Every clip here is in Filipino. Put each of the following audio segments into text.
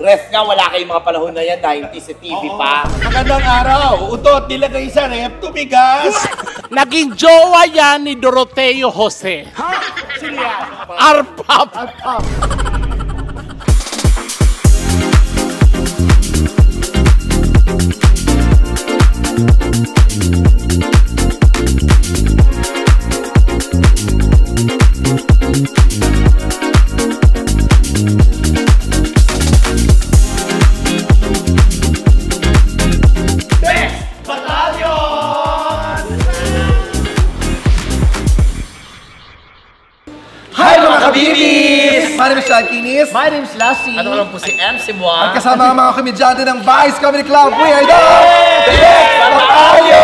Ref nga, wala kayong mga panahon na yan, 90s sa TV pa. Magandang araw, utot nilagay sa ref, tumigas. Naging jowa yan ni Doroteo Jose. Ha? Sino yan? Arpap. My name is Sean Kinis. My name is Lassie. Ano lang po si MC Moa. At kasama ang mga komedyante ng Vice Comedy Club. We are the Best Batalyon!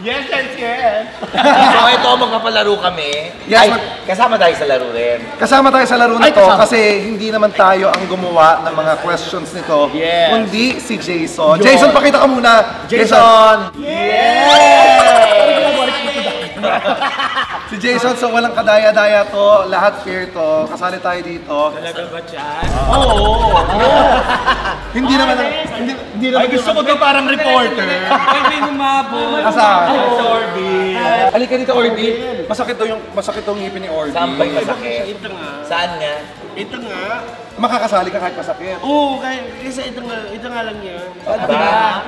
Yes, yes, yes. So ito, magpapalaro kami. Yes, Ay, kasama tayo sa laro rin. Kasama tayo sa laro na to kasama. kasi hindi naman tayo ang gumawa ng mga questions nito. Yes. Kundi si Jason. Jason, pakita ka muna. Jason! Si Jason, so walang kadaya-daya to. Lahat fair to. Kasali tayo dito. Talaga ba dyan? Oo. Hindi naman. Hindi naman. Ay, gusto ko to parang reporter. Pwede lumabot. Asahan. Sa orbit. Halika dito, Orbi. Masakit daw yung ngipin ni Orbi. Saan ba yung masakit? Ito nga. Saan nga? Ito nga. Makakasali ka kahit masakit. Oo, kasi ito nga lang yan. Ba?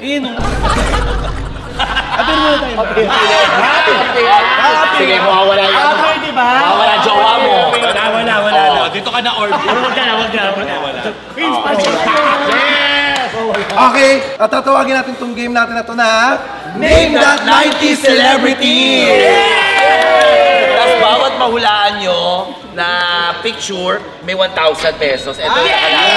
Ino. Abir muna tayo. Sige, mawawala yun. Abir, di ba? Mawawala jowa mo. Wala. Dito ka na orbit. Wag na. Yes! Okay, at tatawagin natin tong game natin na to na Name That 90s Celebrity! Tapos bawat mahulaan nyo na picture, may 1,000 pesos. Ito yung nakalala.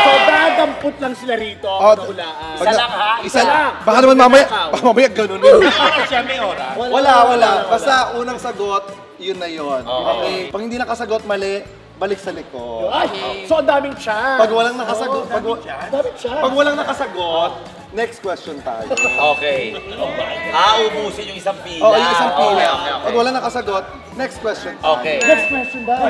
So, dadampot lang sila rito. Oh, Nahulaan. Isa lang ha? Isa lang. Baka naman mamaya ganun yun. Siya may oras. Wala. Basta unang sagot, yun na yun. Okay? Pag hindi nakasagot mali, balik sa likod. Ay, so ang daming chance. Pag walang nakasagot, Daming chance. pag walang nakasagot, next question tayo. Okay. Ubusin yung isang pila. Oh, yung isang pila. Okay. Pag walang nakasagot, next question tayo. Okay. Next question ba?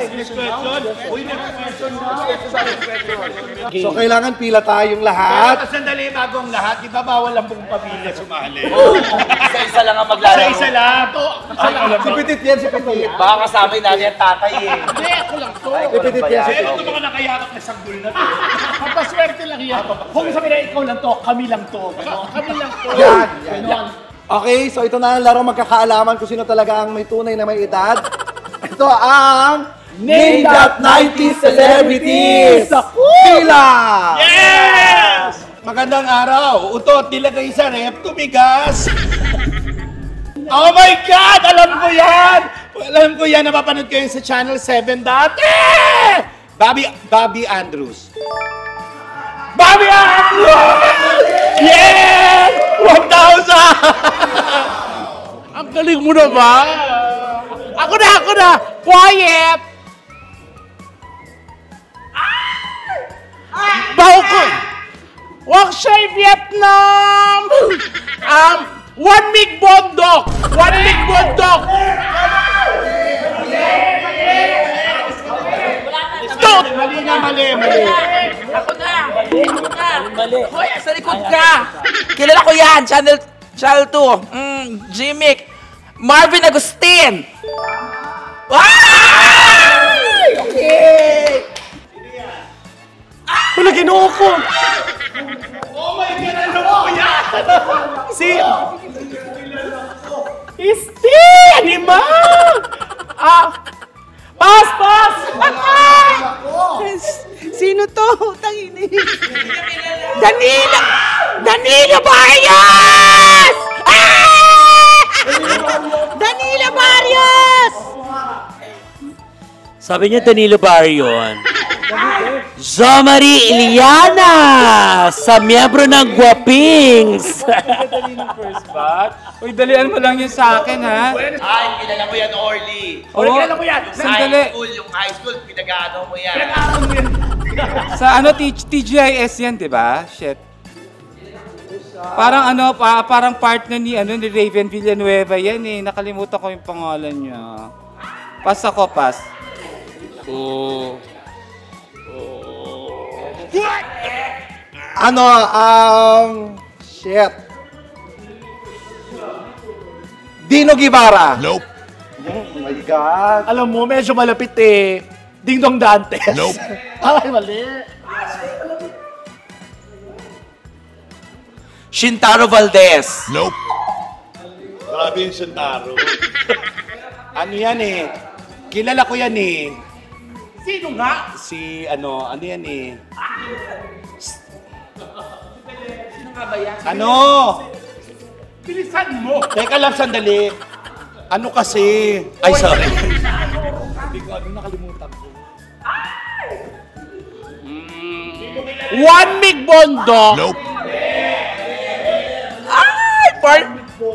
So, kailangan pila tayong lahat. Sandali, bagong lahat. Di ba bawal ang buong pamilya sumali? Isa-isa lang ang maglalaro. Isa lang. Si Petit yan, si Petit. Baka kasama natin ang tatay eh. Hindi, ako lang to. Ay, Si Petit yan, si Ito Petit. mga nakayakap na sanggol na to. Kapaswerte lang yan. Kung sabi na ikaw lang to, kami lang to. Kami lang to. Yan. Okay, so ito na ang laro magkakaalaman kung sino talaga ang may tunay na may edad. Ito ang Name That 90s Celebrities! Pila! Yes! Magandang araw. Utot nilagay sa ref, tumigas. Oh my God! Alam ko yan! Alam ko yan. Napapanood ko yun sa Channel 7 dati! Bobby Andrews. Bobby Andrews! Yes! 1,000! Ang galing mo naman. Ako na. Quiet. Bauko. Wag siya'y Vietnam. One Mig Bondok. Stop. Mali. Ako na! Mali. Hoy, sa likod ka! Kilala ko yan! Channel 2. Jimmick. Marvin Agustin! Ay! Okay! Wala ginoo ko! Oh my God! Ano ko yan? Anima! Pas! Sino to? Tangini. Danilo Barrios! Danilo Barrios! Sabi niya Danilo Barrion. Zomari Iliana sa miyembro ng Guapings. Uy, dalian mo lang yun sa akin, ha? Ay, kilala mo yan, Orly. Kilala mo yan? Sandali. Yung high school, pinag-ano mo yan. Sa TGIS yan, di ba? Shit. Parang parang partner ni Raven Villanueva yan eh. Nakalimutan ko yung pangalan niya. Pas ako, pas. Shit. Dino Guevara. Nope. Oh my God. Alam mo, medyo malapit eh. Ding Dong Dantes. Nope. Ay, mali. Shintaro Valdez. Nope. Grabe yung Shintaro. Ano yan eh? Kilala ko yan eh. Sino nga? Si ano yan eh? Sino nga ba yan? Ano? Bilisan mo. Teka lang, sandali. Ano kasi? Ay, sorry. Juan Mig Bondo. Nope. Ay!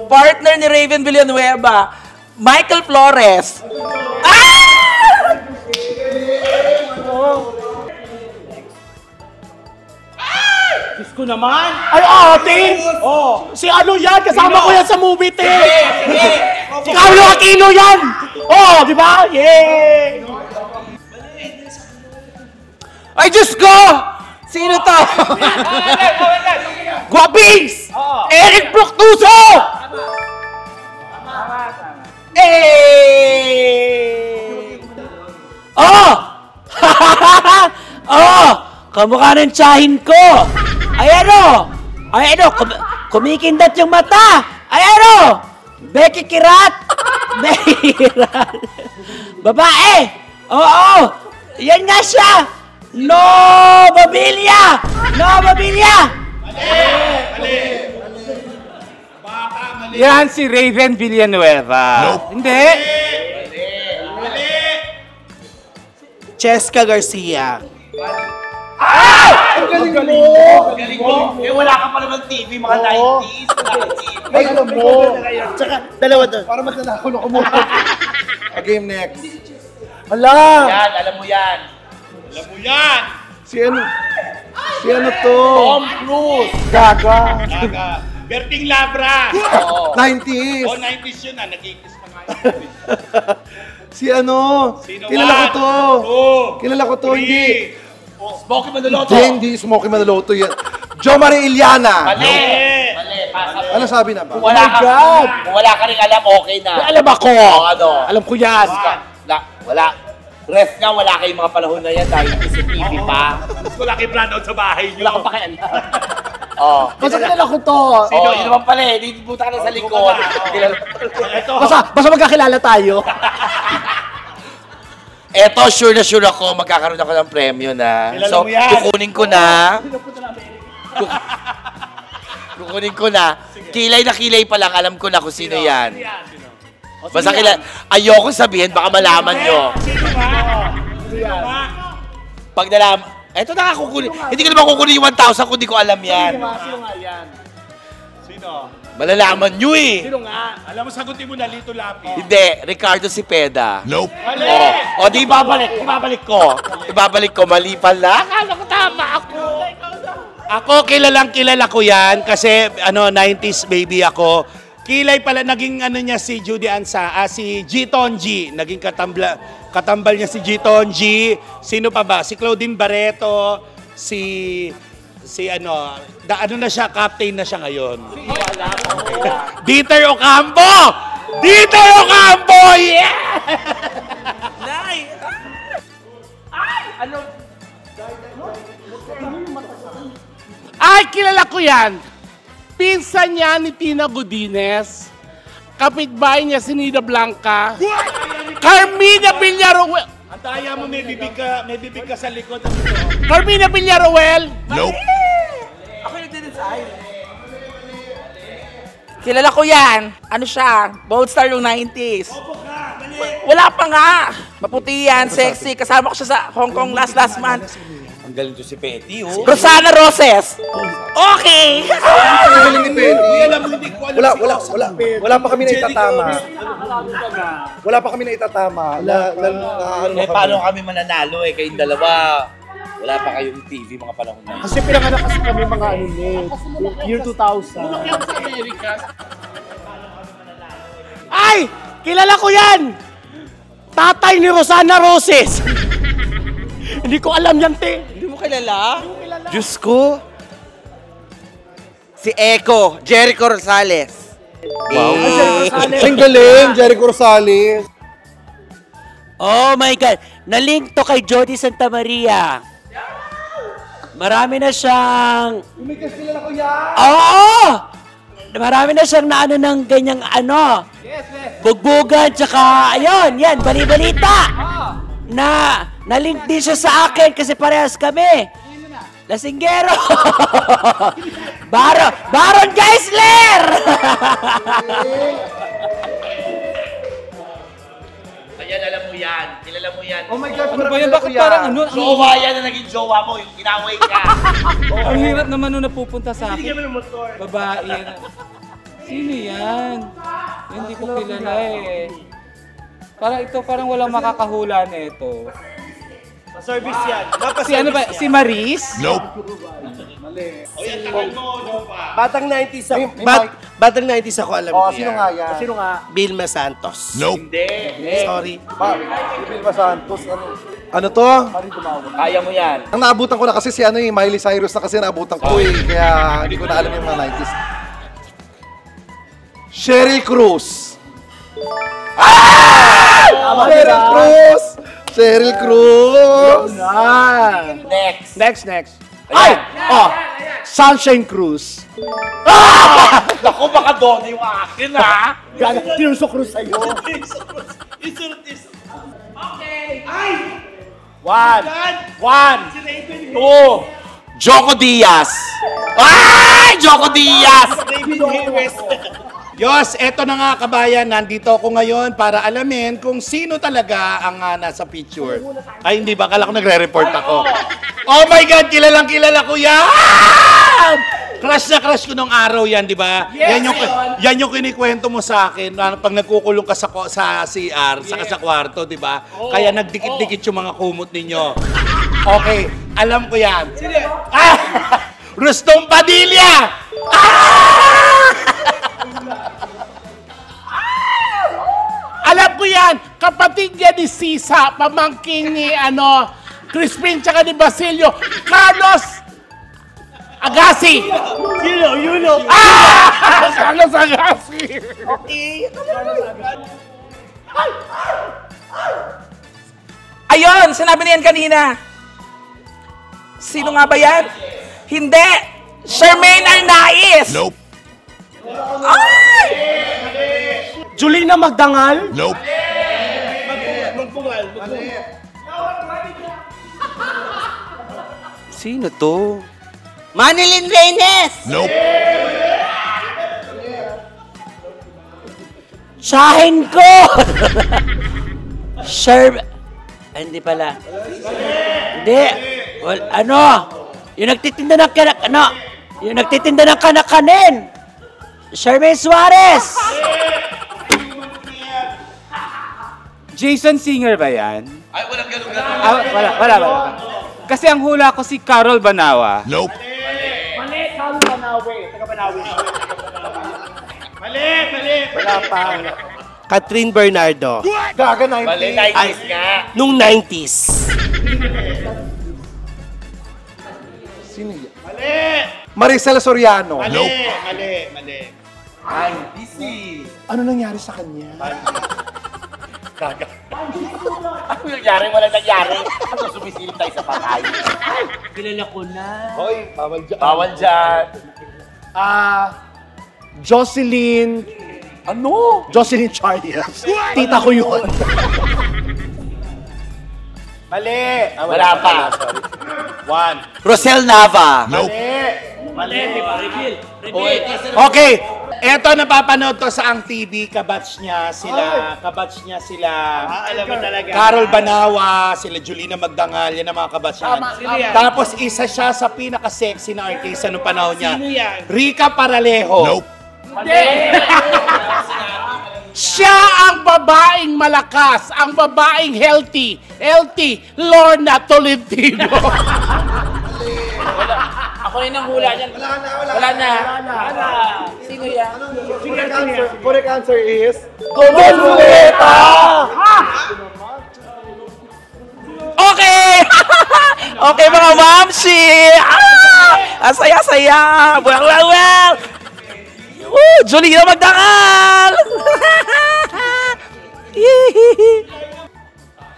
Partner ni Raven Villanueva. Michael Flores. Diyos ko naman. Ay, ate! Oh. Si ano yan? Kasama ko yan sa movie, te. Si Carlo Aquino yan. Oh, di ba? Yay! Ay, Diyos ko! Sino to? Guapings! Eric Proctuso! Oh! Oh! Kamukha ng tsahin ko! Ayan o! Ayan o! Kumikindat yung mata! Ayan o! Becky Kirat! Becky Kirat! Babae! Oo! Yan nga siya! No Babilia! No Babilia! Yan si Raven Villanueva. Hindi. Cheska Garcia. Eh, wala ka pa naman TV, mga 90s. Ay, alam mo. Tsaka, dalawa doon. Para maglalako ko muna. Game next. Hala! Yan, alam mo yan. Alam mo yan. Si ano? Si ano to? Tom Cruise. Gaga. Gaga. Berting Labra. 90s. O, 90s yun na. Nag-English pa nga yun. Si ano? Sino Kilala ko to. Kilala ko to. Three. Hindi. Smokey Manaloto. Hindi Smokey Manaloto yan. Jo Marie Iliana. Mali. Mali. Pasa. Ano sabi na ba? Kung wala ka rin alam, okay na. May alam ako. Ano? Alam ko yan. Wala. Ref nga, wala kayong mga panahon na yan dahil sa TV pa. Mas wala kayo brownout sa bahay nyo. Wala akong pakialam. Oh. Basta kilala ko to. Sino? Yun naman pala eh. Dito puta ka na sa likod. Basta magkakilala tayo. Eto, sure na sure ako, magkakaroon ako ng premyo na. Kilala So, mo yan. kukunin ko na. Kukunin ko na. Kilay na kilay pa lang, alam ko na kung sino yan. Basta ayoko sabihin, baka malaman nyo. Sino nga? Sino nga? Pag nalaman, eto na kukunin. Hindi ko naman kukunin yung 1,000 kung di ko alam yan. Sino nga yan? Sino? Malalaman nyo eh. Sino nga? Alam mo, sagutin mo na Lito Lapid. Hindi, Ricardo Cepeda. Nope. Mali! O, di ibabalik ko. Mali pala. Akala ko tama ako. Ako, kilala ko yan kasi 90s baby ako. Kilay pala, naging niya si Judy Ansa, si G. Tonji. Naging katambal niya si G. Tonji. Sino pa ba? Si Claudine Barreto, ano na siya, captain na siya ngayon. Dieter Ocampo! Dieter Ocampo! Yeah! Nay! Ano? Ay, kilala ko yan. Pinsan niya ni Tina Godinez. Kapitbahay niya si Nina Blanca. Carmina Villaruel. Ang daya mo, may bibig ka sa likod. Carmina Villaruel. Nope. Ako yung nagde-design. Kilala ko yan. Ano siya? Bold star yung 90s. Wala pa nga. Maputi yan, sexy. Kasama ko siya sa Hong Kong last month. Ang galing to si Petty, oh. Rosana Roses. Okay. Galing ni Penny. Wala pa kami na itatama. Wala pa kami na itatama. Eh, paano kami mananalo eh? Kayong dalawa. Wala pa kayong TV mga panahon na. Kasi pinanganak kasi kami mga year 2000. Ay! Kilala ko yan! Tatay ni Rosana Roses! Hindi ko alam yan, te. Hindi mo kilala? Diyos ko. Si Echo, Jericho Rosales. Wow. Ang galing, Jericho Rosales. Oh my God. Na-link to kay Jody Santa Maria. Marami na siyang... Umigas kilala ko yan. Oo! Marami na siyang naano ng ganyang ano. Bugbugan, tsaka, ayun, yan, bali-balita. Na-link din siya sa akin kasi parehas kami. Lasinggero! Baron Geisler! Ayan, alam mo yan. Kilala mo yan. Oh my God, Ano ba yan? Bakit parang ano? Jowa yan na naging jowa mo, yung inaway ka. Ang hirap naman nung napupunta sa akin. Babae yan. Sino yan? Hindi ko kilala eh. Parang walang makakahula na ito. Service yan. Si ano ba? Si Maris? Batang 90s ako. Batang 90s ako, alam Oh, ko sino yan. nga yan? Sino nga? Vilma Santos. Hindi. Sorry. Si Vilma Santos. Ano to? Kaya mo yan. Ang naabutan ko na kasi si ano eh, Miley Cyrus na kasi naabutan ko eh. Kaya hindi ko na alam yung mga 90s. Sheryl Cruz. Sheryl Cruz! Sheryl Cruz! Next. Ay! Oh! Sunshine Cruz. Naku, baka doon yung akin, ha? Gana, tinusok Cruz sa'yo. One. Two. Joko Diaz. Ay! Joko Diaz! Yos, eto na nga kabayan, nandito ako ngayon para alamin kung sino talaga ang nasa picture. Ay, hindi ba? Kala ko nagre-report ako. Oh my God, kilalang kilala ko yan! Crush na crush ko nung araw yan, di ba? Yan yung kinikwento mo sa akin pag nagkukulong ka sa CR, saka sa kwarto, di ba? Kaya nagdikit-dikit yung mga kumot ninyo. Okay, alam ko yan. Sino? Rustom Padilla! Alam ko yan, kapatid niya ni Sisa, pamangking ni Crispin tsaka ni Basilio, Carlos Agassi. Carlos Agassi. Ayun, sinabi niyan kanina. Sino nga ba yan? Hindi! Charmaine Arnaiz! Nope. Ay! Julina Magdangal. Sino to? Manilyn Reynes! Tsahin ko! Hindi pala. Hindi. Well, yung nagtitinda ng yung nagtitinda ng kanakanin. Charmaine Suarez! Jason Singer ba yan? Ay, walang ganun. Wala. Kasi ang hula ko si Carol Banawa. Wala pa. Catherine Bernardo. Gaga Mali, 90s. 90s nga. Nung 90s. Sino yan? Maricel Soriano. Mali. Ay, busy. Ano nangyari sa kanya? Ano nangyari? Walang nangyari. Ano sumisilip tayo sa patay? Kilala ko na. Hoy, bawal dyan. Bawal dyan. Jocelyn. Ano? Jocelyn Charias. Tita ko yun. Mali. Wala pa. One. Rosel Nava. Okay. Eto, napapanood to sa Ang TV, kabatch niya sila, alam mo talaga. Carol Banawa, sila Julina Magdangal, yan ang mga kabatch niya. Tapos isa siya sa pinaka-sexy na artista noong panahon niya. Sino yan? Rica Paralejo. Siya ang babaeng malakas, ang babaeng healthy, Lorna Tolentino. Ako rin ang hula niyan. Wala na. Sino yan? Correct answer is... Don Zuleta! Okay! Okay mga mamsi! Ang saya-saya! Well! Jolina Magdangal!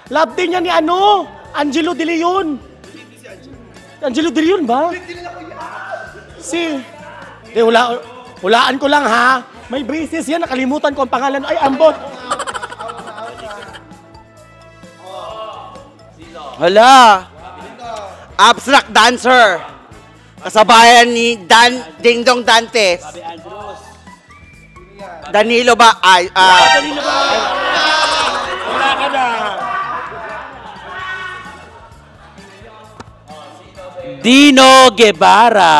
Love din niya ni Angelo De Leon. Angelo De Leon ba? Hulaan ko lang ha. May braces yan, nakalimutan ko ang pangalan. Ay, ambot. Hala. Abstract dancer. Kasabayan ni Ding Dong Dantes. Danilo ba? Danilo ba? Wala ka na. Dino Guevara.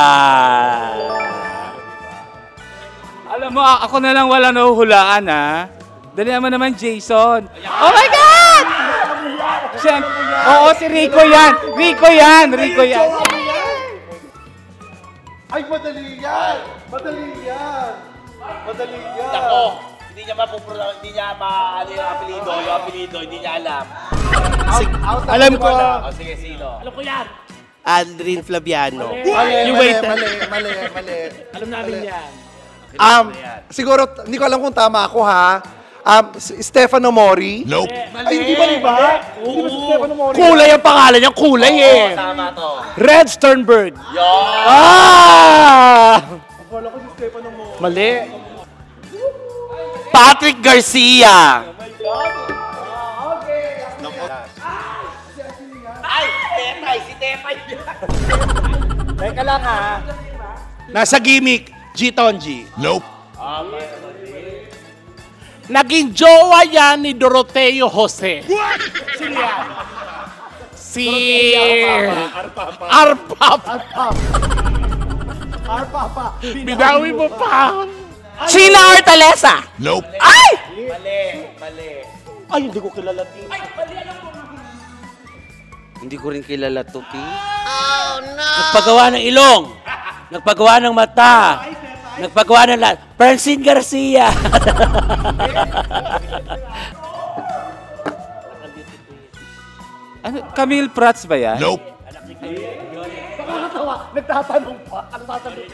Alam mo, ako na lang wala nahuhulaan, ha? Dali naman Jason. Oh my God! Oo, si Rico yan. Rico yan. Ay, madali yan! Madali yan! Madali yan! Ako, hindi niya hindi niya ano yung apelido, hindi niya alam. Alam ko. O sige, sino? Alam ko yan. Aldrin Flaviano. Mali. Alam namin yan. Siguro, hindi ko alam kung tama ako ha. Stefano Mori? Nope. Ay, hindi ba? Hindi ba si Stefano Mori? Kulay ang pangalan niya, kulay eh. Tama to. Red Sternberg. Yun! Akala ko si Stefano Mori. Mali. Patrick Garcia. Ay, si Tepay. Teka lang ha. Nasa gimmick, G-Tonji. Naging jowa yan ni Doroteo Jose. Sino yan? Si... Arpapa. Binawi mo pa. Sheila Hortaleza! Ay! Mali. Ay, hindi ko kilala din. Hindi ko rin kilala to, T. Nagpagawa ng ilong. Nagpagawa ng mata. Nagpagawa ng lahat. Francine Garcia. Ano, Camille Prats ba yan? Nope. Nagtatanong pa. Ano tatanong?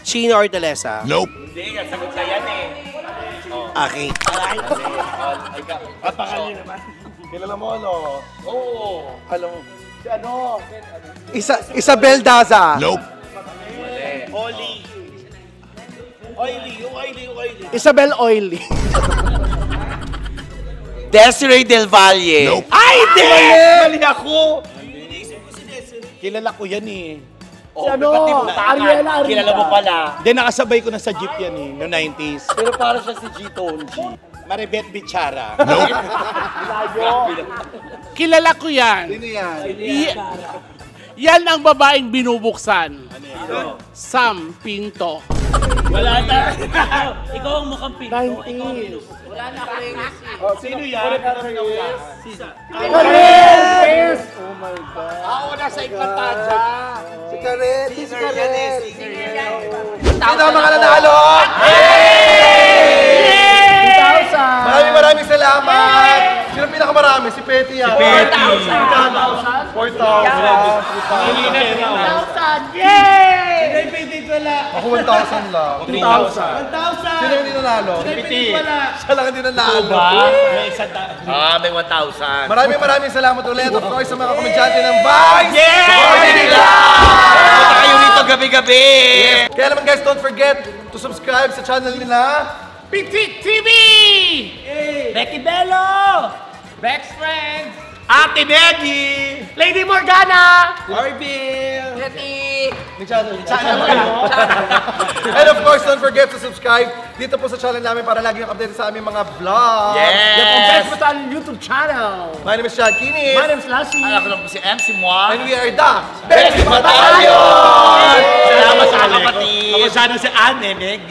Chino Ortalesa. Hindi, sagot na yan eh. Okay. Kapakali naman. Kilala mo, ano? Oo. Alam mo. Si ano? Isabel Daza. Isabel Oily. Desiree Del Valle. Ay, di! Mali ako. Kilala ko yan eh. Si ano? Ariela Arida. Kilala mo pala. Hindi, nakasabay ko na sa jeep yan eh, no 90s. Pero para siya si G-Tonji. Maribet Bichara. Kilala ko yan. Sino yan? Yan ang babaeng binubuksan. Sam Pinto. Wala na. Ikaw ang mukhang pinto. 90s. Sino yan? Karin! Oh my God. Ako nasa Encantadia. Si Karen. Si Karen. Sino ang mga nanalo? Maraming salamat. Sino pinakamarami? Si Petty yan. 4,000. 4,000. Yay! Ako 1,000 lang. 2,000. Sino hindi nanalo? Siya lang hindi nanalo. May 1,000. Maraming salamat ulit. Of course, sa mga komedyante ng Vice! Punta kayo rito gabi-gabi. Kaya naman guys, don't forget to subscribe sa channel nila. Pitik TV! Becky Bello! Bex Friends! Ate Maggie! Lady Morgana! And of course, don't forget to subscribe dito po sa channel namin para lagi yung update sa aming mga vlogs. Yes! Batalyon YouTube channel. My name is Chad Kinis. My name is Lassie. Alam ko lang po si MC Moa. And we are the Best Batalyon! Salamat sa kapatid. Ako sana si Anne, Meg.